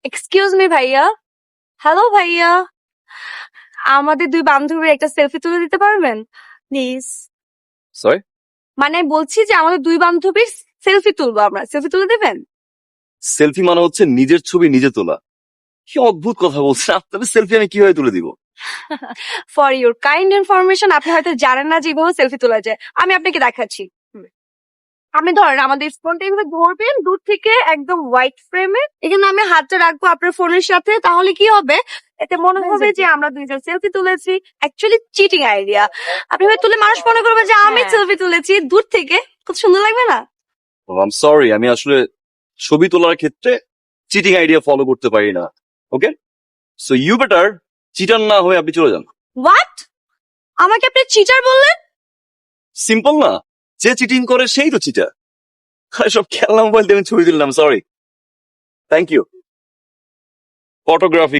Excuse me ভাইয়া। Hello ভাইয়া, আমাদের দুই বান্ধবীর একটা সেলফি তুলে দিতে পারবেন প্লিজ? সরি, মানে বলছি যে আমাদের দুই বান্ধবীর সেলফি তুলবো, আমরা সেলফি তুলে দেবেন? সেলফি মানে হচ্ছে নিজের ছবি নিজে তোলা। কি অদ্ভুত কথা বলছেন, আপনাদের সেলফি আমি কিভাবে তুলে দিব? ফর ইউর কাইন্ড ইনফরমেশন, আপনি হয়তো জানেন না যে এইভাবে সেলফি তোলা যায়। আমি আপনাকে দেখাচ্ছি। আপনি ধরেন আমাদের ফোনটা এইভাবে ধরবেন দূর থেকে, একদম হোয়াইট ফ্রেমে। এখানে আমি হাতটা রাখবো আপনার ফোনের সাথে, তাহলে কি হবে, এতে মনে হবে যে আমরা দুইজন সেলফি তুলেছি। Actually cheating idea. আপনি এভাবে তুলে মানুষ মনে করবে যে আমি সেলফি তুলেছি দূর থেকে। খুব সুন্দর লাগবে না? আম সরি, আমি আসলে ছবি তোলার ক্ষেত্রে চিটিং আইডিয়া ফলো করতে পারি না। ওকে, সো ইউ বেটার চিটার না হয়ে আপনি চলে যান। হোয়াট? আমাকে আপনি চিটার বললেন? সিম্পল না, যে চিটিং করে সেই তো চিটার। সব খেলনা মোবাইল দিয়ে আমি ছবি তুললাম, সরি। Thank you. ফটোগ্রাফি